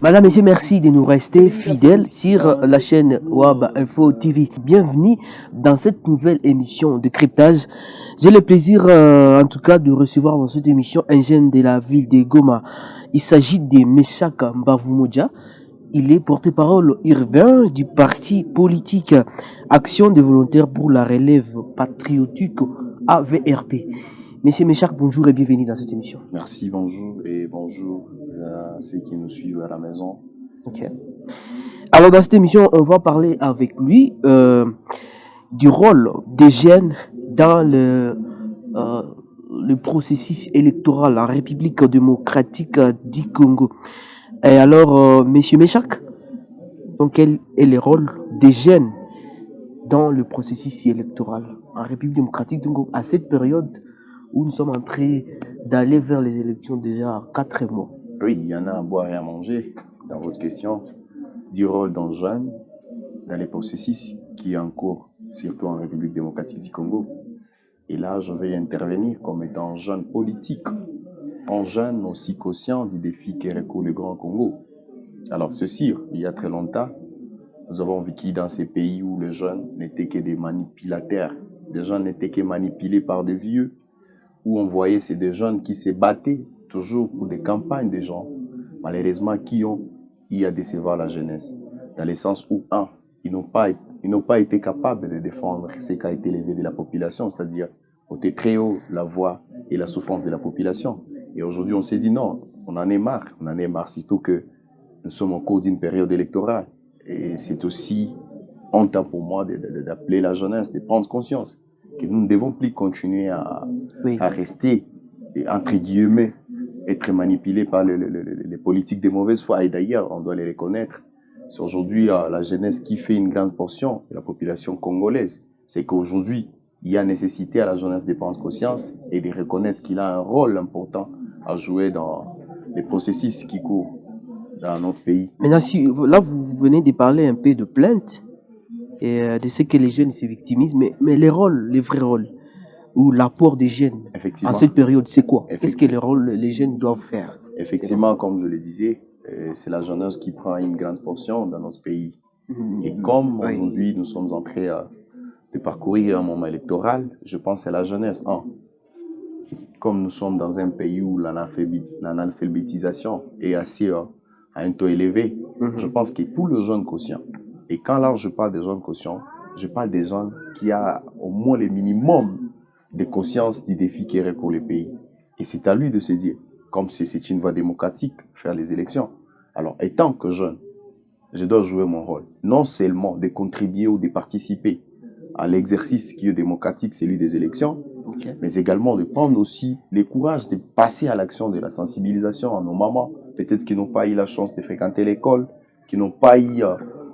Madame, Messieurs, merci de nous rester fidèles sur la chaîne WAB Info TV. Bienvenue dans cette nouvelle émission de cryptage. J'ai le plaisir, en tout cas, de recevoir dans cette émission un jeune de la ville de Goma. Il s'agit de Meshak Mbavumodja. Il est porte-parole urbain du parti politique Action des volontaires pour la relève patriotique AVRP. Monsieur Meshak, bonjour et bienvenue dans cette émission. Merci, bonjour et bonjour à ceux qui nous suivent à la maison. Ok. Alors dans cette émission, on va parler avec lui du rôle des jeunes dans le processus électoral en République démocratique du Congo. Et alors, Monsieur Meshak, donc quel est le rôle des jeunes dans le processus électoral en République démocratique du Congo à cette période où nous sommes en train d'aller vers les élections déjà à 4 mois? Oui, il y en a à boire et à manger dans votre question. Du rôle d'un jeune dans les processus qui est en cours, surtout en République démocratique du Congo. Et là, je vais intervenir comme étant un jeune politique, un jeune aussi conscient du défi qu'est recouvre le Grand Congo. Alors, ceci, il y a très longtemps, nous avons vécu dans ces pays où les jeunes n'étaient que des manipulateurs. Les jeunes n'étaient que manipulés par des vieux, où on voyait ces deux jeunes qui se battaient toujours pour des campagnes de gens, malheureusement, qui ont eu à décevoir la jeunesse, dans le sens où, ils n'ont pas été capables de défendre ce qui a été l'élevé de la population, c'est-à-dire ôter très haut la voix et la souffrance de la population. Et aujourd'hui, on s'est dit non, on en est marre, surtout que nous sommes au cours d'une période électorale. Et c'est aussi un temps pour moi d'appeler la jeunesse, de prendre conscience que nous ne devons plus continuer à rester, entre guillemets, être manipulés par les politiques de mauvaise foi. Et d'ailleurs, on doit les reconnaître. C'est aujourd'hui la jeunesse qui fait une grande portion de la population congolaise. C'est qu'aujourd'hui, il y a nécessité à la jeunesse de prendre conscience et de reconnaître qu'il a un rôle important à jouer dans les processus qui courent dans notre pays. Maintenant, là, vous venez de parler un peu de plainte et de ce que les jeunes se victimisent, mais les vrais rôles, ou l'apport des jeunes en cette période, c'est quoi? Qu'est-ce que les jeunes doivent faire? Effectivement, comme je le disais, c'est la jeunesse qui prend une grande portion dans notre pays. Et comme aujourd'hui, nous sommes en train de parcourir un moment électoral, je pense à la jeunesse. Comme nous sommes dans un pays où l'analphabétisation est assez à un taux élevé, je pense que pour le jeune conscient, et quand là je parle des jeunes conscients, je parle des jeunes qui ont au moins le minimum de conscience du défi qui est pour le pays. Et c'est à lui de se dire, comme c'est une voie démocratique, faire les élections. Alors, étant que jeune, je dois jouer mon rôle, non seulement de contribuer ou de participer à l'exercice qui est démocratique, celui des élections, mais également de prendre aussi le courage de passer à l'action de la sensibilisation à nos mamans, peut-être qui n'ont pas eu la chance de fréquenter l'école, qui n'ont pas eu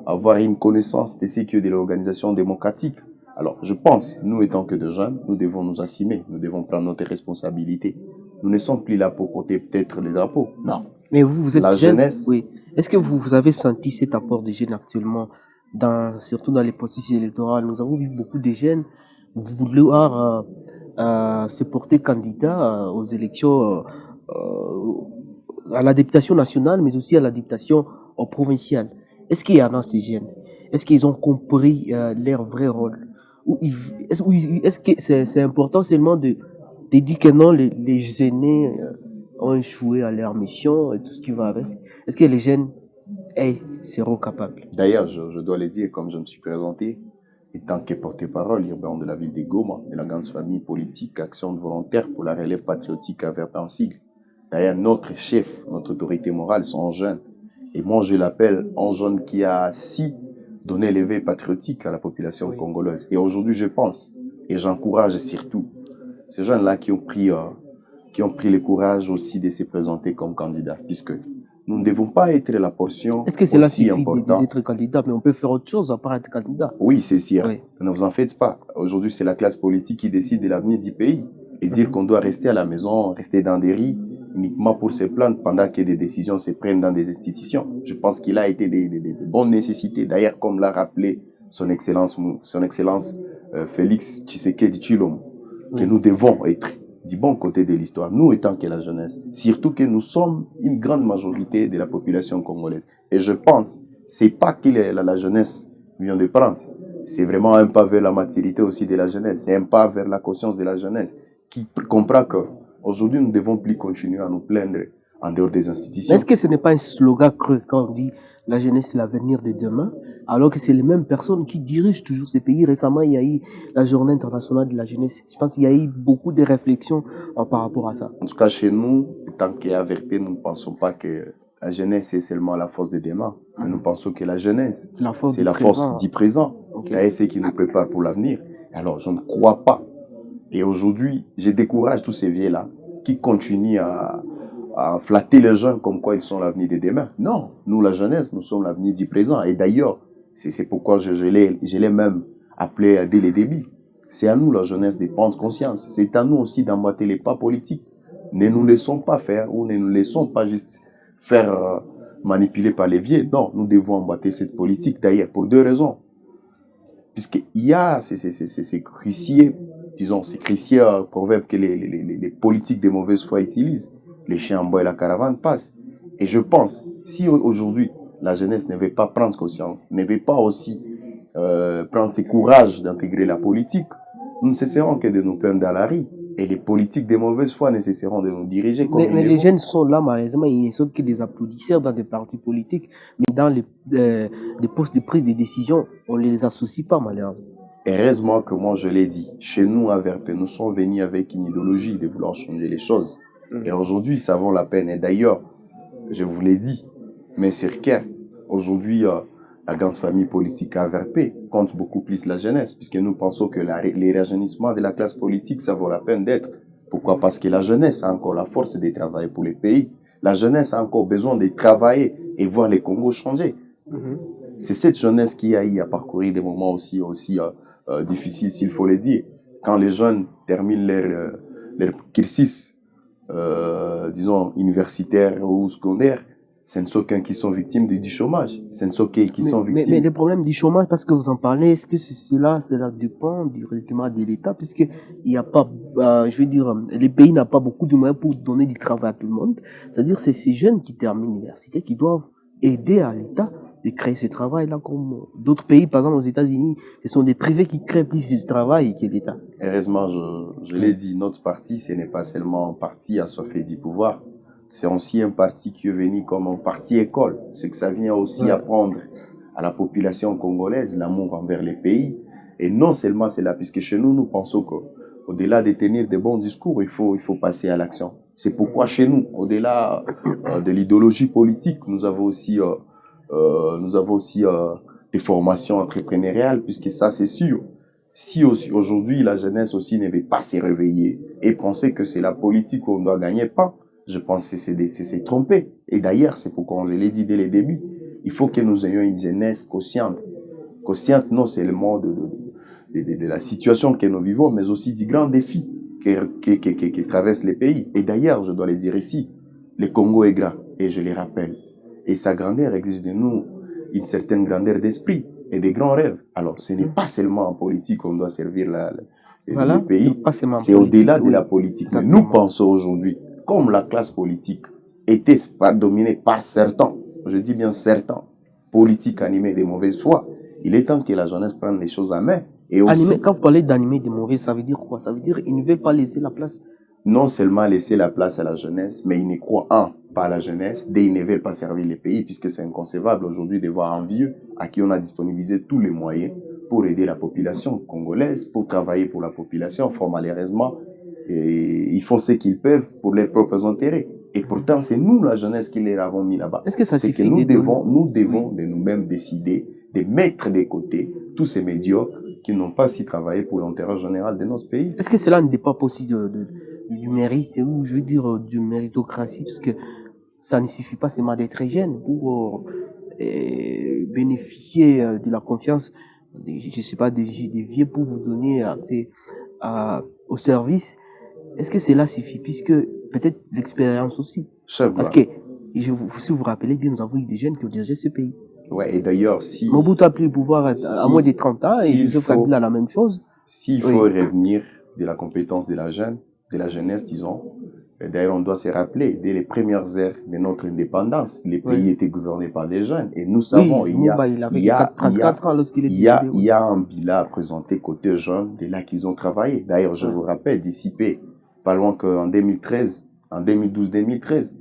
avoir une connaissance de ce qui est de l'organisation démocratique. Alors, je pense, nous étant que de jeunes, nous devons nous assumer, nous devons prendre notre responsabilité. Nous ne sommes plus là pour porter peut-être les drapeaux, non. Mais vous êtes la jeune, jeunesse. Oui. Est-ce que vous avez senti cet apport des jeunes actuellement, surtout dans les processus électoraux? Nous avons vu beaucoup de jeunes vouloir se porter candidat aux élections, à la députation nationale, mais aussi à la députation provinciale. Est-ce qu'il y en a ces jeunes? Est-ce qu'ils ont compris leur vrai rôle? Est-ce que c'est important seulement de dire que non, les aînés ont échoué à leur mission et tout ce qui va avec? Est-ce que les jeunes seront capables? D'ailleurs, je dois le dire, comme je me suis présenté, étant que porte-parole urbain de la ville de Goma, de la grande famille politique Action de volontaires pour la relève patriotique AVRP en sigle. D'ailleurs, notre chef, notre autorité morale sont jeunes. Et moi, je l'appelle un jeune qui a donné l'éveil patriotique à la population congolaise. Et aujourd'hui, je pense, et j'encourage surtout ces jeunes-là qui ont pris le courage aussi de se présenter comme candidats, puisque nous ne devons pas être la portion aussi importante. Est-ce que cela suffit d'être candidat, mais on peut faire autre chose à part être candidat? Oui, c'est sûr. Oui. Ne vous en faites pas. Aujourd'hui, c'est la classe politique qui décide de l'avenir du pays. Et dire qu'on doit rester à la maison, rester dans des riz, uniquement pour se plaindre pendant que des décisions se prennent dans des institutions. Je pense qu'il a été des bonnes nécessités. D'ailleurs, comme l'a rappelé son Excellence Félix Tshisekedi Tshilombo, que nous devons être du bon côté de l'histoire, nous étant que la jeunesse, surtout que nous sommes une grande majorité de la population congolaise. Et je pense, c'est pas que la jeunesse vient de prendre, c'est vraiment un pas vers la maturité aussi de la jeunesse, c'est un pas vers la conscience de la jeunesse qui comprend qu'aujourd'hui nous ne devons plus continuer à nous plaindre en dehors des institutions. Mais est-ce que ce n'est pas un slogan creux quand on dit la jeunesse c'est l'avenir de demain, alors que c'est les mêmes personnes qui dirigent toujours ces pays? Récemment, il y a eu la journée internationale de la jeunesse. Je pense qu'il y a eu beaucoup de réflexions par rapport à ça. En tout cas, chez nous, tant qu'AVRP, nous ne pensons pas que la jeunesse est seulement la force de demain. Mais nous pensons que la jeunesse, c'est la force du présent. Okay. C'est qui nous prépare pour l'avenir. Alors, je ne crois pas. Et aujourd'hui, je décourage tous ces vieux-là qui continuent à flatter les jeunes comme quoi ils sont l'avenir de demain. Non, nous, la jeunesse, nous sommes l'avenir du présent. Et d'ailleurs, c'est pourquoi je l'ai même appelé dès les débuts. C'est à nous, la jeunesse, de prendre conscience. C'est à nous aussi d'emboîter les pas politiques. Ne nous laissons pas faire ou ne nous laissons pas juste faire manipuler par les vieux. Non, nous devons emboîter cette politique. D'ailleurs, pour 2 raisons. Puisqu'il y a ces crissiers, disons, ces crissiers proverbes que les politiques de mauvaise foi utilisent. Les chiens en bois et la caravane passent. Et je pense, si aujourd'hui, la jeunesse ne veut pas prendre conscience, ne veut pas aussi prendre ce courage d'intégrer la politique, nous ne cesserons que de nous plaindre dans la rue. Et les politiques de mauvaise foi ne cesseront de nous diriger comme mais les jeunes sont là, malheureusement, ils ne sont que des applaudisseurs dans des partis politiques, mais dans les postes de prise de décision, on ne les associe pas, malheureusement. Heureusement que moi, je l'ai dit, chez nous, à VRP, nous sommes venus avec une idéologie de vouloir changer les choses. Et aujourd'hui, ça vaut la peine. Et d'ailleurs, je vous l'ai dit, mais c'est clair, aujourd'hui, la grande famille politique AVRP compte beaucoup plus la jeunesse, puisque nous pensons que les rajeunissements de la classe politique, ça vaut la peine d'être. Pourquoi? Parce que la jeunesse a encore la force de travailler pour les pays. La jeunesse a encore besoin de travailler et voir les Congos changer. C'est cette jeunesse qui a eu à parcourir des moments aussi difficiles, s'il faut le dire. Quand les jeunes terminent leur cursus, disons, universitaire ou secondaire, ce ne sont qu'un qui sont victimes du chômage. Ce ne sont qu'un qui sont victimes. Mais les problèmes du chômage, parce que vous en parlez, est-ce que cela dépend directement de l'État, puisque il n'y a pas, je veux dire, les pays n'ont pas beaucoup de moyens pour donner du travail à tout le monde. C'est-à-dire, c'est ces jeunes qui terminent l'université qui doivent aider à l'État de créer ce travail-là, comme d'autres pays, par exemple aux États-Unis, ce sont des privés qui créent plus de travail que l'État. Heureusement, je l'ai dit, notre parti, ce n'est pas seulement un parti assoiffé du pouvoir. C'est aussi un parti qui est venu comme un parti école. C'est que ça vient aussi apprendre à la population congolaise l'amour envers les pays. Et non seulement c'est là, puisque chez nous, nous pensons qu'au-delà de tenir de bons discours, il faut passer à l'action. C'est pourquoi chez nous, au-delà de l'idéologie politique, nous avons aussi des formations entrepreneuriales, puisque ça, c'est sûr. Si aussi, aujourd'hui, la jeunesse aussi ne veut pas se réveiller et penser que c'est la politique qu'on doit gagner, pas. Je pense que c'est trompé. Et d'ailleurs, c'est pourquoi je l'ai dit dès le début, il faut que nous ayons une jeunesse consciente. Consciente non seulement de la situation que nous vivons, mais aussi du grand défi qui traverse les pays. Et d'ailleurs, je dois le dire ici, le Congo est grand, et je le rappelle. Et sa grandeur exige de nous une certaine grandeur d'esprit et des grands rêves. Alors, ce n'est pas seulement en politique qu'on doit servir le pays, c'est au-delà de la politique. Mais nous pensons aujourd'hui, comme la classe politique était dominée par certains, je dis bien certains, politiques animés de mauvaise foi, il est temps que la jeunesse prenne les choses en main. Et aussi, quand vous parlez d'animer de mauvais, ça veut dire quoi? Ça veut dire qu'ils ne veulent pas laisser la place. Non seulement laisser la place à la jeunesse, mais ils ne croient pas à la jeunesse, ils ne veulent pas servir les pays, puisque c'est inconcevable aujourd'hui de voir un vieux à qui on a disponibilisé tous les moyens pour aider la population congolaise, pour travailler pour la population. Fort malheureusement, et ils font ce qu'ils peuvent pour leurs propres intérêts. Et pourtant, c'est nous, la jeunesse, qui les avons mis là-bas. Est-ce que ça suffit? Nous devons de nous-mêmes décider de mettre de côté tous ces médiocres qui n'ont pas si travaillé pour l'intérêt général de notre pays. Est-ce que cela ne dépend pas aussi du mérite, ou je veux dire du méritocratie, parce que ça ne suffit pas seulement d'être jeune pour bénéficier de la confiance, je ne sais pas, des vieux pour vous donner accès au service. Est-ce que cela suffit, puisque peut-être l'expérience aussi? Parce que, si vous vous rappelez bien, nous avons eu des jeunes qui ont dirigé ce pays. Ouais, et d'ailleurs, si Mobutu a pris le pouvoir à moins de 30 ans, et Joseph Kabila a la même chose. S'il faut revenir de la compétence de la jeune, de la jeunesse, disons. Et d'ailleurs, on doit se rappeler, dès les premières heures de notre indépendance, les pays étaient gouvernés par des jeunes. Et nous savons, Oui, il avait il y a, 34 ans lorsqu'il est il y a, décédé. il y a un bilan à présenter côté jeunes, de là qu'ils ont travaillé. D'ailleurs, je vous rappelle, dissipé, pas loin qu'en 2013, en 2012-2013,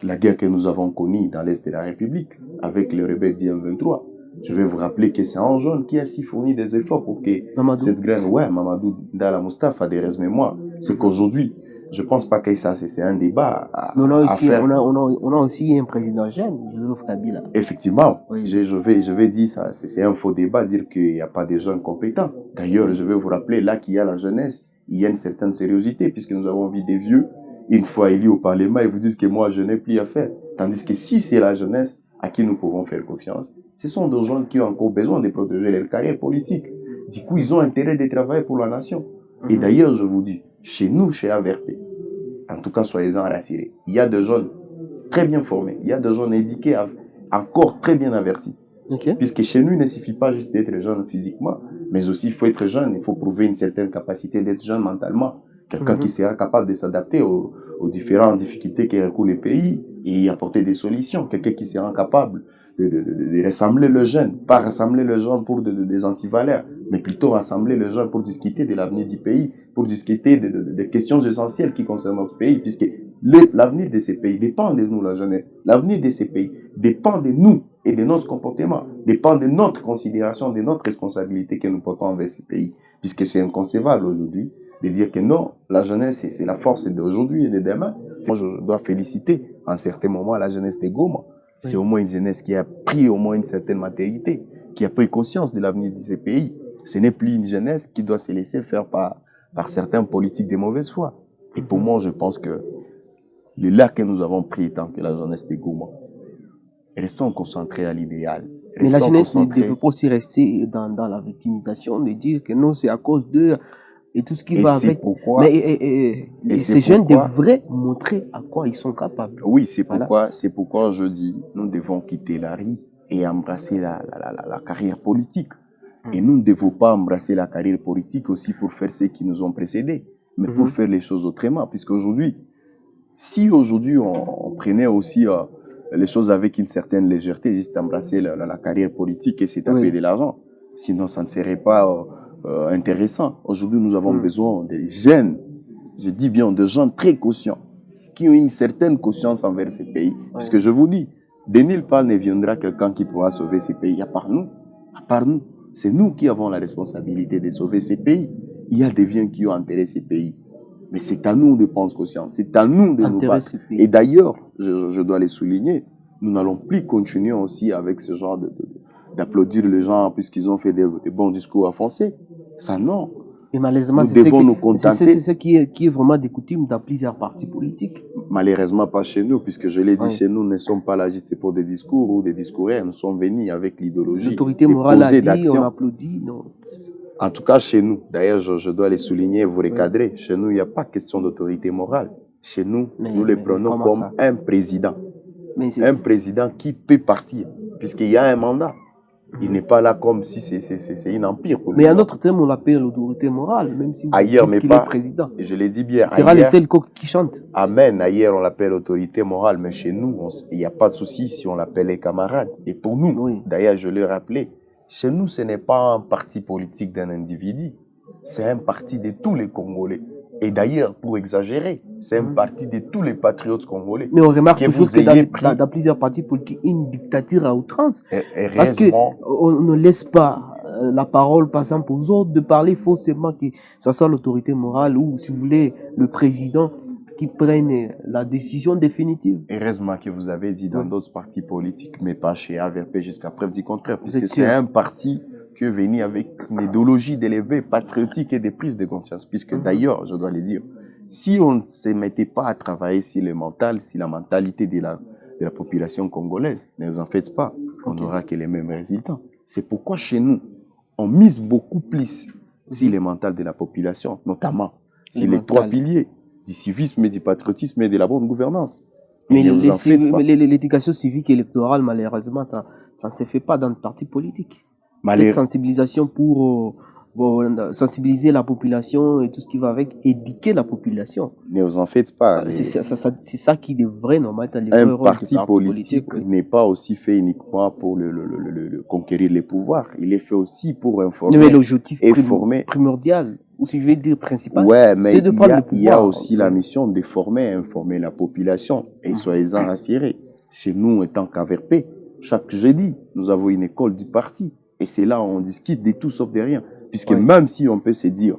la guerre que nous avons connue dans l'Est de la République, avec les rebelles d'IM23. Je vais vous rappeler que c'est un jeune qui a si fourni des efforts pour que cette graine, Mamadou Dala Mustafa, des mémoire. C'est qu'aujourd'hui, je pense pas que ça, c'est un débat à faire. On a aussi un président jeune, Joseph Kabila. Effectivement, oui. je vais dire ça, c'est un faux débat, dire qu'il n'y a pas de jeunes compétents. D'ailleurs, je vais vous rappeler, là qu'il y a la jeunesse, il y a une certaine sériosité, puisque nous avons vu des vieux, une fois élus au Parlement, ils vous disent que moi, je n'ai plus à faire. Tandis que si c'est la jeunesse à qui nous pouvons faire confiance, ce sont des gens qui ont encore besoin de protéger leur carrière politique. Du coup, ils ont intérêt de travailler pour la nation. Et d'ailleurs, je vous dis, chez nous, chez AVRP, en tout cas, soyez-en rassurés, il y a des jeunes très bien formés, il y a des jeunes éduqués, encore très bien avertis. Okay. Puisque chez nous, il ne suffit pas juste d'être jeune physiquement, mais aussi il faut être jeune, il faut prouver une certaine capacité d'être jeune mentalement. Quelqu'un qui sera capable de s'adapter aux différentes difficultés qui recourent le pays et y apporter des solutions. Quelqu'un qui sera capable de rassembler le jeune, pas rassembler le jeune pour des antivaleurs, mais plutôt rassembler le jeune pour discuter de l'avenir du pays, pour discuter de questions essentielles qui concernent notre pays, puisque l'avenir de ces pays dépend de nous, la jeunesse. L'avenir de ces pays dépend de nous et de notre comportement, dépend de notre considération, de notre responsabilité que nous portons envers ces pays, puisque c'est inconcevable aujourd'hui de dire que non, la jeunesse, c'est la force d'aujourd'hui et de demain. Moi, je dois féliciter en certains moments la jeunesse de Goma. C'est au moins une jeunesse qui a pris au moins une certaine maturité, qui a pris conscience de l'avenir de ces pays. Ce n'est plus une jeunesse qui doit se laisser faire par certains politiques de mauvaise foi. Et pour moi, je pense que le lac que nous avons pris tant que la jeunesse de Goma, restons concentrés à l'idéal. Mais la jeunesse ne devait pas aussi rester dans la victimisation, de dire que non, c'est à cause d'eux et tout ce qui va avec. Pourquoi, mais ces jeunes devraient montrer à quoi ils sont capables. Oui, c'est pourquoi je dis, nous devons quitter la rue et embrasser la carrière politique. Et nous ne devons pas embrasser la carrière politique aussi pour faire ce qui nous ont précédés, mais pour faire les choses autrement. Puisqu'aujourd'hui, si aujourd'hui on prenait aussi les choses avec une certaine légèreté, juste embrasser la carrière politique et se taper de l'argent, sinon ça ne serait pas intéressant. Aujourd'hui, nous avons besoin des jeunes, je dis bien des gens très conscients, qui ont une certaine conscience envers ces pays. Puisque je vous dis, de nulle part ne viendra quelqu'un qui pourra sauver ces pays, à part nous. À part nous. C'est nous qui avons la responsabilité de sauver ces pays. Il y a des viens qui ont enterré ces pays. Mais c'est à nous de prendre conscience, c'est à nous de nous battre. Et d'ailleurs, je dois les souligner, nous n'allons plus continuer aussi avec ce genre d'applaudir les gens puisqu'ils ont fait des bons discours à foncer. Ça, non. Et malheureusement, nous devons nous contenter. C'est ce qui est vraiment des coutumes dans plusieurs partis politiques. Malheureusement, pas chez nous, puisque je l'ai dit, chez nous, nous ne sommes pas là juste pour des discours ou des discours. Nous sommes venus avec l'idéologie. L'autorité morale a dit, on applaudit. Non. En tout cas, chez nous, d'ailleurs, je dois les souligner, vous recadrer. Chez nous, il n'y a pas question d'autorité morale. Chez nous, nous les prenons comme un président. Un président qui peut partir, puisqu'il y a un mandat. Il n'est pas là comme si c'est un empire. Mais en d'autres termes, on l'appelle l'autorité morale, même si ailleurs, mais pas, est président. Je l'ai dit bien. Ce sera les seuls qui chantent. Amen. Ailleurs, on l'appelle autorité morale, mais chez nous, il n'y a pas de souci si on l'appelle les camarades. Et pour nous, d'ailleurs, je l'ai rappelé, chez nous, ce n'est pas un parti politique d'un individu, c'est un parti de tous les Congolais. Et d'ailleurs, pour exagérer, c'est un parti de tous les patriotes congolais. Mais on remarque toujours que dans plusieurs partis politiques, une dictature à outrance. Parce qu'on ne laisse pas la parole, par exemple, aux autres de parler forcément que ça soit l'autorité morale ou, si vous voulez, le président qui prenne la décision définitive. Heureusement que vous avez dit dans d'autres partis politiques, mais pas chez AVRP jusqu'à preuve du contraire, puisque c'est un parti qui est venu avec une idéologie d'élevée patriotique et de prise de conscience. Puisque d'ailleurs, je dois le dire, si on ne se mettait pas à travailler sur le mental, sur la mentalité de la population congolaise, ne vous en faites pas, on n'aura que les mêmes résultats. C'est pourquoi chez nous, on mise beaucoup plus sur le mental de la population, notamment sur les trois piliers du civisme, du patriotisme et de la bonne gouvernance. Mais l'éducation civique et électorale, malheureusement, ça ne se fait pas dans le parti politique. Cette sensibilisation pour bon, sensibiliser la population et tout ce qui va avec, éduquer la population. Ne vous en faites pas. C'est ça qui devrait normalement être le Un vrai rôle parti du parti politique oui. n'est pas aussi fait uniquement pour conquérir les pouvoirs. Il est fait aussi pour informer Mais l'objectif et former. primordial, ou si je vais dire principal, Ouais, mais c'est de prendre le pouvoir. il y a aussi la mission de former et informer la population. Et soyez-en rassurés. Chez nous, étant qu'AVRP, chaque jeudi, nous avons une école du parti. Et c'est là où on discute de tout sauf de rien. Puisque même si on peut se dire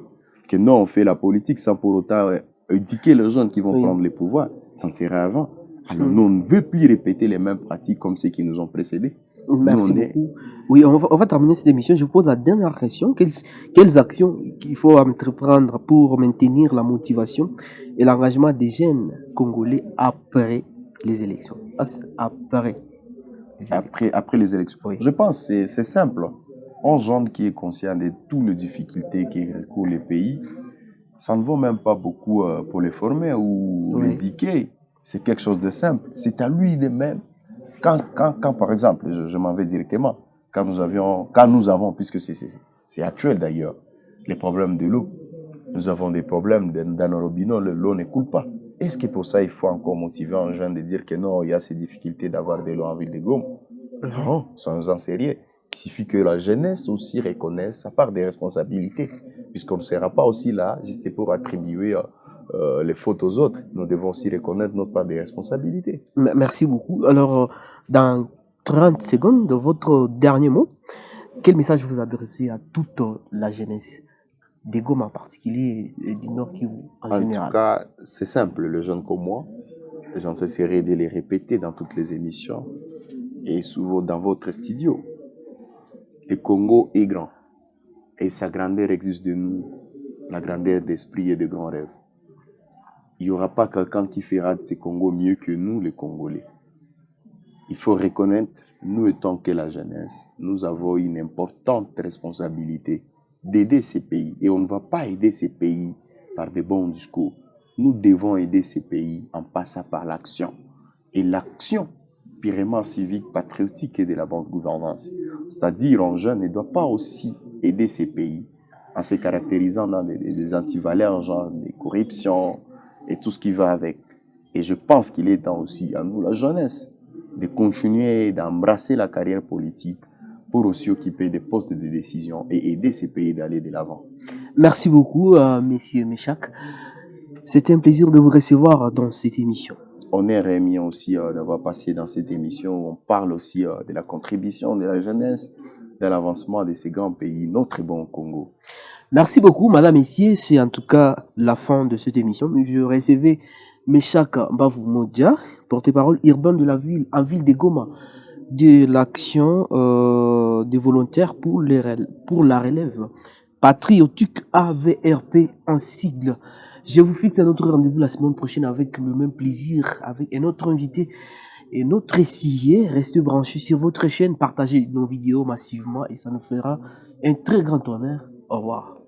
que non, on fait la politique sans pour autant éduquer les jeunes qui vont prendre les pouvoirs, ça ne serait avant. Alors nous, on ne veut plus répéter les mêmes pratiques comme ceux qui nous ont précédés. Merci beaucoup. Oui, on va terminer cette émission. Je vous pose la dernière question. Quelles actions il faut entreprendre pour maintenir la motivation et l'engagement des jeunes Congolais après les élections? Après les élections. Oui. Je pense que c'est simple. Un jeune qui est conscient de toutes les difficultés qui recourent le pays, ça ne vaut même pas beaucoup pour les former ou l'éduquer. C'est quelque chose de simple. C'est à lui de même. Quand par exemple, je m'en vais directement, quand nous avons, puisque c'est actuel d'ailleurs, les problèmes de l'eau, nous avons des problèmes dans nos robinets, l'eau ne coule pas. Est-ce que pour ça, il faut encore motiver un jeune de dire que non, il y a ces difficultés d'avoir de l'eau en ville de Goma? Non, soyons-en sérieux. Il suffit que la jeunesse aussi reconnaisse sa part des responsabilités, puisqu'on ne sera pas aussi là juste pour attribuer les fautes aux autres. Nous devons aussi reconnaître notre part des responsabilités. Merci beaucoup. Alors, dans 30 secondes, de votre dernier mot, quel message vous adressez à toute la jeunesse, des Goma en particulier et du Nord Kivu en général? En tout cas, c'est simple. Les jeunes comme moi, j'en cesserai de les répéter dans toutes les émissions et souvent dans votre studio. Le Congo est grand et sa grandeur exige de nous la grandeur d'esprit et de grands rêves. Il n'y aura pas quelqu'un qui fera de ce Congo mieux que nous, les Congolais. Il faut reconnaître, nous étant que la jeunesse, nous avons une importante responsabilité d'aider ces pays. Et on ne va pas aider ces pays par de bons discours. Nous devons aider ces pays en passant par l'action. Et l'action purement civique, patriotique et de la bonne gouvernance. C'est-à-dire, un jeune ne doit pas aussi aider ces pays en se caractérisant dans des antivaleurs, genre des corruptions et tout ce qui va avec. Et je pense qu'il est temps aussi à nous, la jeunesse, de continuer d'embrasser la carrière politique pour aussi occuper des postes de décision et aider ces pays d'aller de l'avant. Merci beaucoup, Monsieur Méchac. C'était un plaisir de vous recevoir dans cette émission. On est remis aussi d'avoir passé dans cette émission où on parle aussi de la contribution de la jeunesse dans l'avancement de ces grands pays, notre bon Congo. Merci beaucoup, Madame, Messieurs. C'est en tout cas la fin de cette émission. Je recevais Méchac Mbavou-Modja, porte-parole urbain de la ville, en ville de Goma, de l'action des volontaires pour la relève patriotique AVRP en sigle. Je vous fixe un autre rendez-vous la semaine prochaine avec le même plaisir, avec un autre invité et notre sujet. Restez branchés sur votre chaîne, partagez nos vidéos massivement et ça nous fera un très grand honneur. Au revoir.